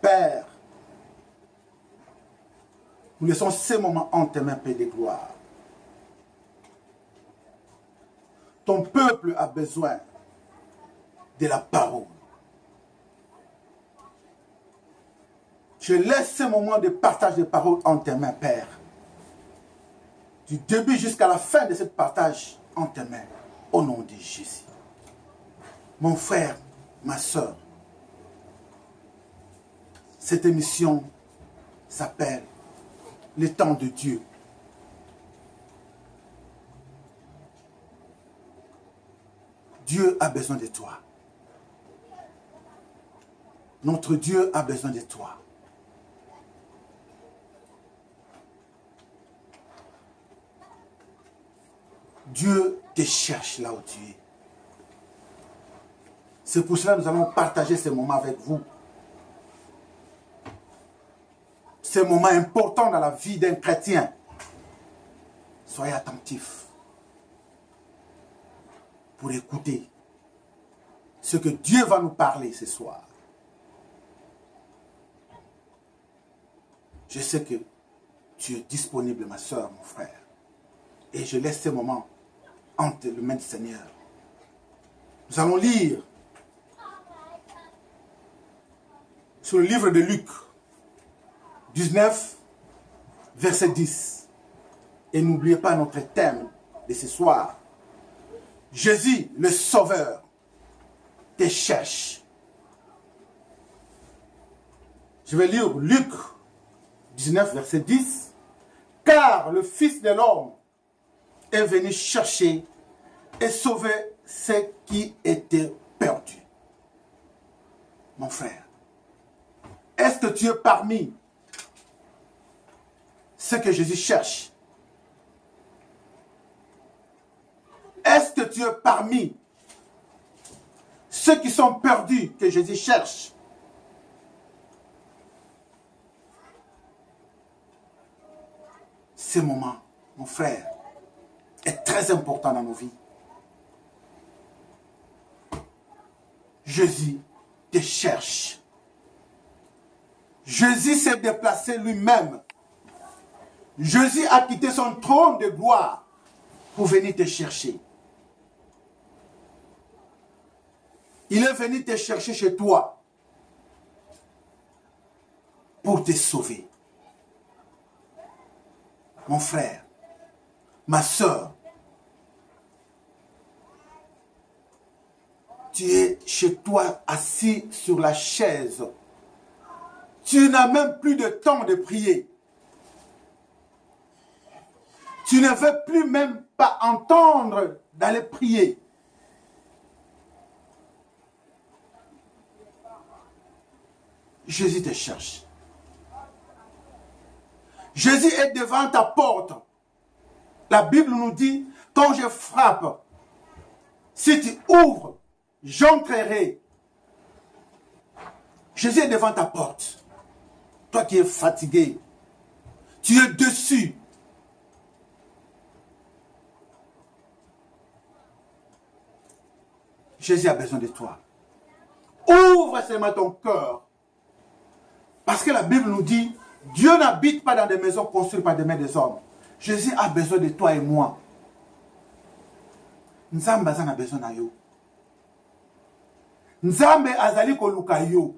Père, nous laissons ces moments en tes mains, Père de gloire. Ton peuple a besoin de la parole. Je laisse ce moment de partage de parole en tes mains, Père. Du début jusqu'à la fin de ce partage en tes mains, au nom de Jésus. Mon frère, ma soeur, cette émission s'appelle Le temps de Dieu. Dieu a besoin de toi. Notre Dieu a besoin de toi. Dieu te cherche là où tu es. C'est pour cela que nous allons partager ces moments avec vous. Ces moments importants dans la vie d'un chrétien. Soyez attentifs pour écouter ce que Dieu va nous parler ce soir. Je sais que tu es disponible, ma soeur, mon frère. Et je laisse ces moments entre les mains du Seigneur. Nous allons lire sur le livre de Luc 19, verset 10. Et n'oubliez pas notre thème de ce soir. Jésus, le Sauveur, te cherche. Je vais lire Luc 19, verset 10. Car le Fils de l'homme est venu chercher et sauver ceux qui étaient perdus. Mon frère, est-ce que tu es parmi ceux que Jésus cherche? Est-ce que tu es parmi ceux qui sont perdus que Jésus cherche? Ce moment, mon frère, est très important dans nos vies. Jésus te cherche. Jésus s'est déplacé lui-même. Jésus a quitté son trône de gloire pour venir te chercher. Il est venu te chercher chez toi pour te sauver. Mon frère, ma soeur, tu es chez toi assis sur la chaise. Tu n'as même plus de temps de prier. Tu ne veux plus même pas entendre d'aller prier. Jésus te cherche. Jésus est devant ta porte. La Bible nous dit, quand je frappe, si tu ouvres, j'entrerai. Jésus est devant ta porte. Toi qui es fatigué, tu es dessus. Jésus a besoin de toi. Ouvre seulement ton cœur. Parce que la Bible nous dit, Dieu n'habite pas dans des maisons construites par des mains des hommes. Jésus a besoin de toi et moi. Nzambe a besoin de yo. Nzambe azali koluka yo.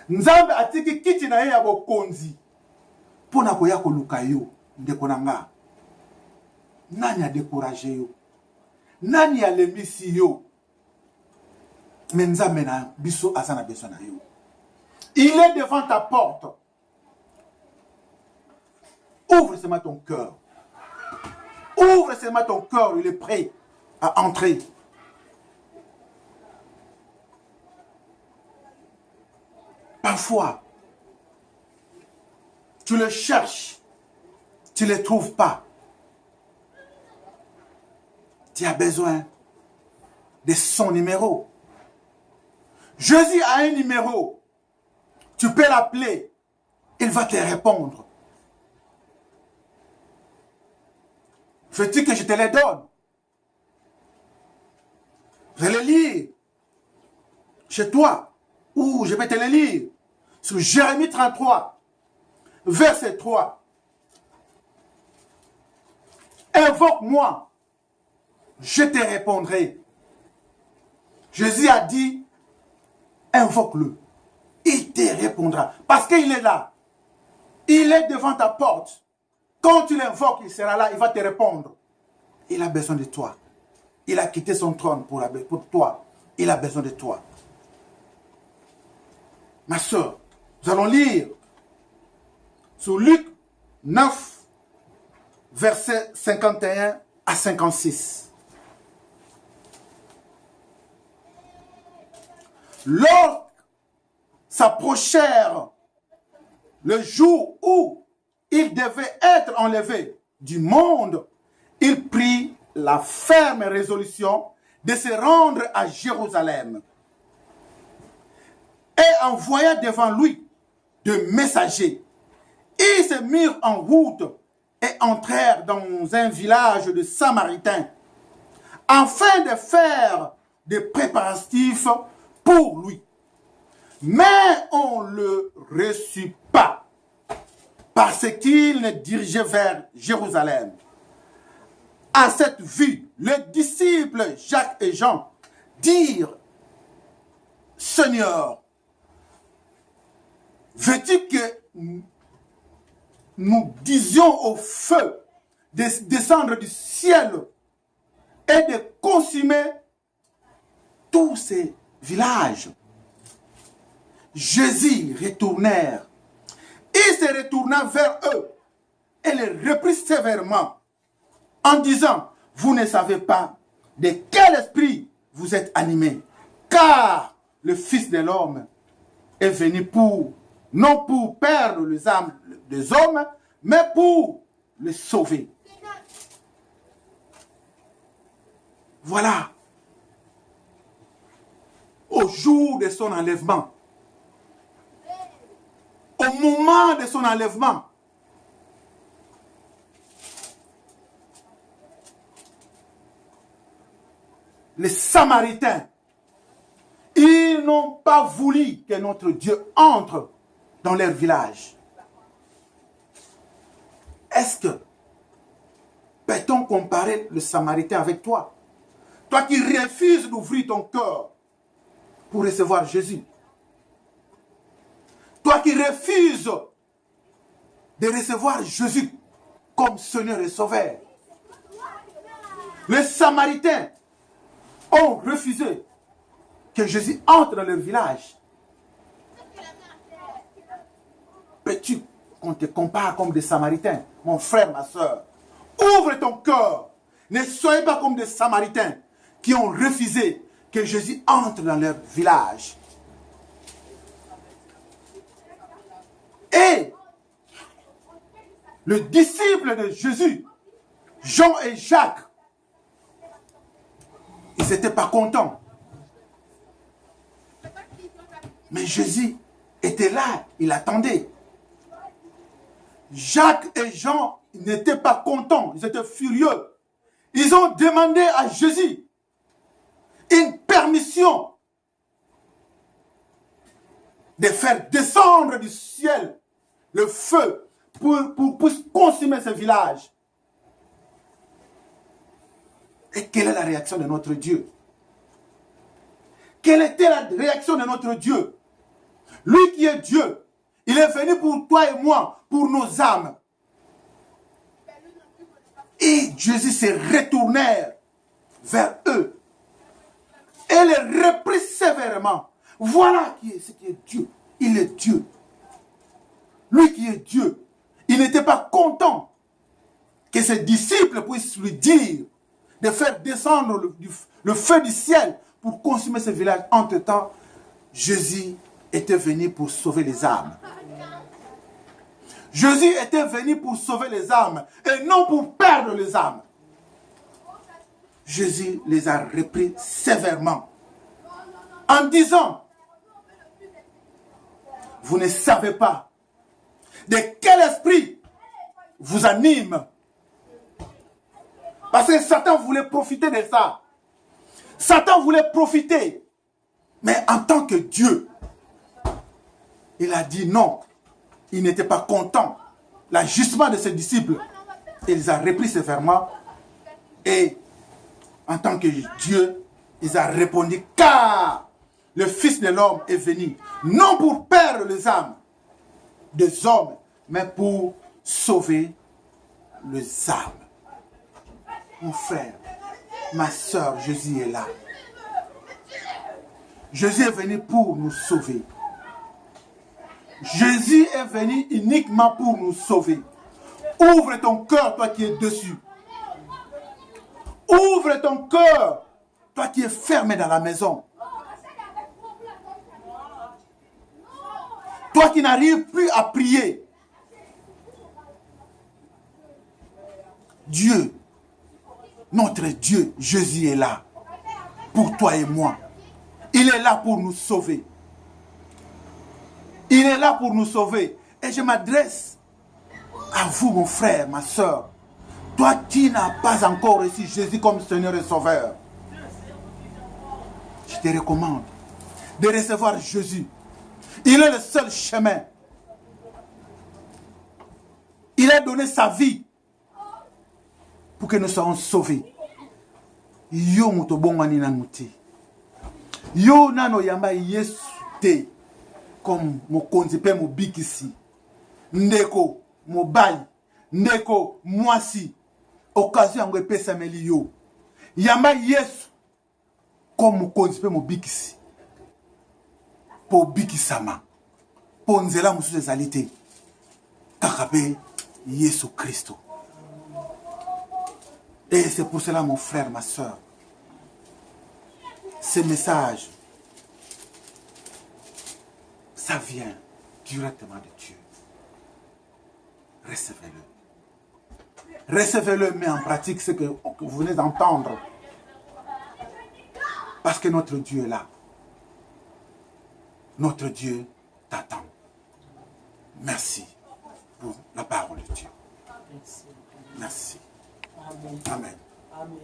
Nzambe atiki kiti na ye ya bokonzi. Pona koya koluka yo, ndeko nanga. Nani a découragé yo? Nani a lemisi yo? Mais Nzambe na biso azana besoin na yo. Il est devant ta porte. Ouvre seulement ton cœur. Ouvre seulement ton cœur, il est prêt à entrer. Parfois, tu le cherches, tu ne le trouves pas. Tu as besoin de son numéro. Jésus a un numéro. Tu peux l'appeler. Il va te répondre. Veux-tu que je te les donne? Je les lire chez toi. Ou je vais te les lire Sur Jérémie 33, verset 3. Invoque-moi, je te répondrai. Jésus a dit, invoque-le. Il te répondra. Parce qu'il est là. Il est devant ta porte. Quand tu l'invoques, il sera là, il va te répondre. Il a besoin de toi. Il a quitté son trône pour toi. Il a besoin de toi. Ma soeur, nous allons lire sur Luc 9, versets 51 à 56. Lorsque s'approchèrent le jour où il devait être enlevé du monde, il prit la ferme résolution de se rendre à Jérusalem et envoya devant lui de messagers. Ils se mirent en route et entrèrent dans un village de Samaritains afin de faire des préparatifs pour lui. Mais on ne le reçut pas parce qu'il ne dirigeait vers Jérusalem. À cette vue, les disciples Jacques et Jean dirent, Seigneur, veux-tu que nous disions au feu de descendre du ciel et de consumer tous ces villages? Jésus retournèrent. Il se retourna vers eux et les reprit sévèrement en disant, vous ne savez pas de quel esprit vous êtes animés, car le Fils de l'homme est venu non pour perdre les âmes des hommes, mais pour les sauver. Voilà. Au jour de son enlèvement, au moment de son enlèvement, les Samaritains, ils n'ont pas voulu que notre Dieu entre dans leur village. Est-ce que peut-on comparer le Samaritain avec toi? Toi qui refuses d'ouvrir ton cœur pour recevoir Jésus. Toi qui refuses de recevoir Jésus comme Seigneur et Sauveur. Les Samaritains ont refusé que Jésus entre dans leur village. Peux-tu qu'on te compare comme des Samaritains? Mon frère, ma soeur, ouvre ton cœur. Ne soyez pas comme des Samaritains qui ont refusé que Jésus entre dans leur village. Et le disciple de Jésus, Jean et Jacques, ils n'étaient pas contents. Mais Jésus était là, il attendait. Jacques et Jean n'étaient pas contents, ils étaient furieux. Ils ont demandé à Jésus une permission de faire descendre du ciel le feu pour consumer ce village. Et quelle est la réaction de notre Dieu? Quelle était la réaction de notre Dieu? Lui qui est Dieu, il est venu pour toi et moi, pour nos âmes. Et Jésus se retournèrent vers eux et les reprit sévèrement. Voilà ce qui est Dieu. Il est Dieu. Lui qui est Dieu, il n'était pas content que ses disciples puissent lui dire de faire descendre le feu du ciel pour consumer ce village. Entre-temps, Jésus était venu pour sauver les âmes. Jésus était venu pour sauver les âmes et non pour perdre les âmes. Jésus les a repris sévèrement en disant, vous ne savez pas de quel esprit vous anime. Parce que Satan voulait profiter de ça. Satan voulait profiter. Mais en tant que Dieu, il a dit non. Il n'était pas content. L'ajustement de ses disciples, il a repris sévèrement. Et en tant que Dieu, il a répondu, car le Fils de l'homme est venu, non pour perdre les âmes des hommes, mais pour sauver les âmes. Mon frère, ma soeur, Jésus est là. Jésus est venu pour nous sauver. Jésus est venu uniquement pour nous sauver. Ouvre ton cœur, toi qui es dessus. Ouvre ton cœur, toi qui es fermé dans la maison. Toi qui n'arrives plus à prier. Dieu, notre Dieu, Jésus est là pour toi et moi. Il est là pour nous sauver. Il est là pour nous sauver. Et je m'adresse à vous, mon frère, ma soeur. Toi qui n'as pas encore reçu Jésus comme Seigneur et Sauveur. Je te recommande de recevoir Jésus. Il est le seul chemin. Il a donné sa vie pour que nous soyons sauvés. Yo muto bongani nanuti. Yo nano yamba Yesu te comme mokonzi pe mobikisi. Ndeko mobali, ndeko mwasi. Occasion yango epesameli yo. Yamba Yesu comme mokonzi pe mobikisi. Po bikisama. Po nzela mususu ezali te. Kaka pe Yesu Christo. Et c'est pour cela, mon frère, ma soeur, ce message, ça vient directement de Dieu. Recevez-le. Recevez-le, mais en pratique ce que vous venez d'entendre. Parce que notre Dieu est là. Notre Dieu t'attend. Merci pour la parole de Dieu. Merci. Amen. Amen. Amen.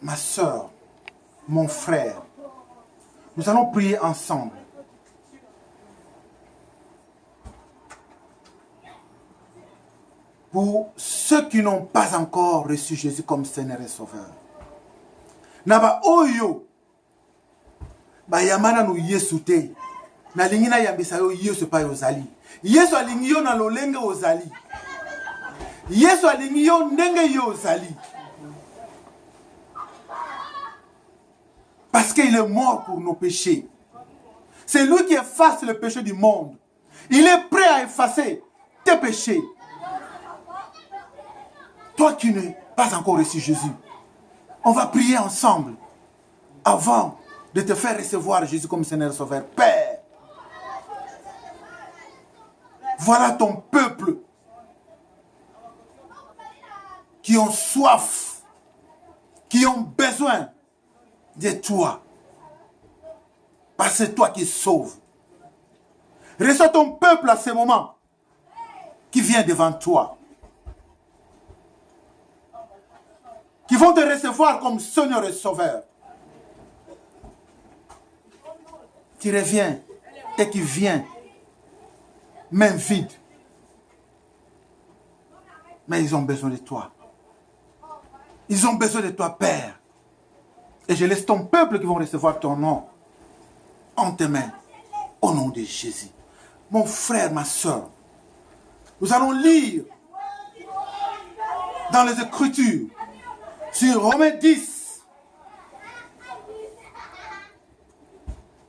Ma soeur, mon frère, nous allons prier ensemble. Pour ceux qui n'ont pas encore reçu Jésus comme Seigneur et Sauveur. Naba oyo ba yamana no Yesu te. Na lingina yambisa yo Yesu pa yozali. Yesu alingi yo na lolenge ozali. Yesu alingi yo ndenge yo ozali. Parce qu'il est mort pour nos péchés. C'est lui qui efface le péché du monde. Il est prêt à effacer tes péchés. Toi qui n'es pas encore reçu Jésus, on va prier ensemble avant de te faire recevoir Jésus comme Seigneur et Sauveur. Père, voilà ton peuple qui ont soif, qui ont besoin de toi. Parce que c'est toi qui sauves. Reçois ton peuple à ce moment qui vient devant toi. Qui vont te recevoir comme Seigneur et Sauveur. Qui revient et qui vient, main vide. Mais ils ont besoin de toi. Ils ont besoin de toi, Père. Et je laisse ton peuple qui vont recevoir ton nom en tes mains, au nom de Jésus. Mon frère, ma soeur, nous allons lire dans les Écritures, sur Romains 10,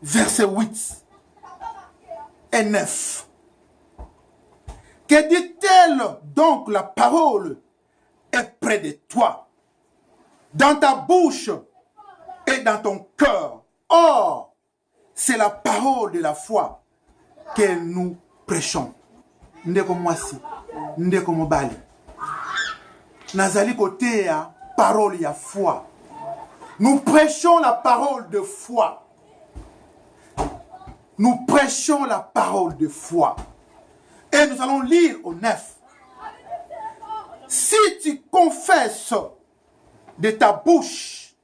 versets 8 et 9. Que dit-elle donc la parole est près de toi, dans ta bouche et dans ton cœur. Or, c'est la parole de la foi que nous prêchons. Ndeko mwasi, ndeko mobali. Nazali kote ya parole ya foi. Nous prêchons la parole de foi. Nous prêchons la parole de foi. Et nous allons lire au 9. Si tu confesses de ta bouche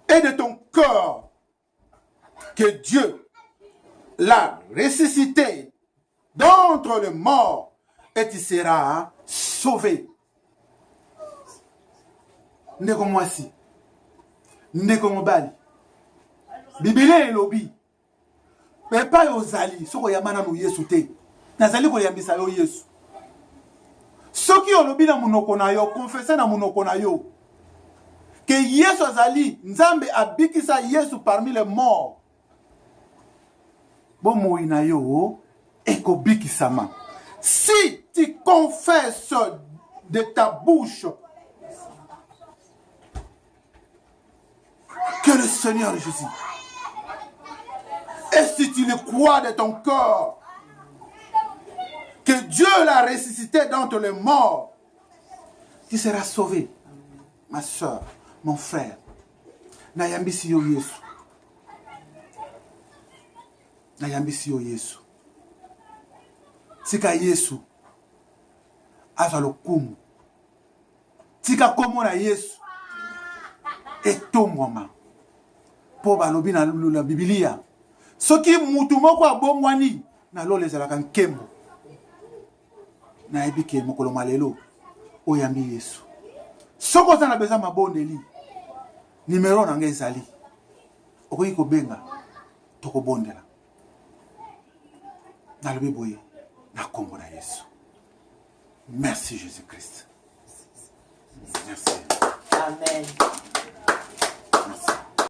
et de ton cœur que Dieu l'a ressuscité d'entre les morts et tu seras sauvé. Ndeko mwasi, ndeko mobali, Biblia elobi, pepa yozali, soko yamana no Yesu te, nazali ko yambisa yo Yesu. Soki olobi na munoko na yo, confesse na munoko na yo, que Yesu azali, Nzambe abikisa Yesu parmi les morts. Bon moi na yo, eko bikisama. Si tu confesses de ta bouche que le Seigneur Jésus, et si tu le crois de ton corps, que Dieu l'a ressuscité d'entre les morts, tu seras sauvé. Ma soeur, mon frère, nayambisi yo Yesu. Nayambisi yo Yesu. Tika Yesu azwa lokumu. Tika komo na Yesu etongwama. Po balobi na la Biblia. Soki mutu moko abongwani na lolo ezalaka nkembo. Na ebike mokolo malelo oyambi Yesu. Soko sana beza mabondeli. Numero na nge ezali. Okoki kobenga tokobondela. Na lobi boye na kombo na Yesu. Merci Jésus-Christ. Merci. Amen.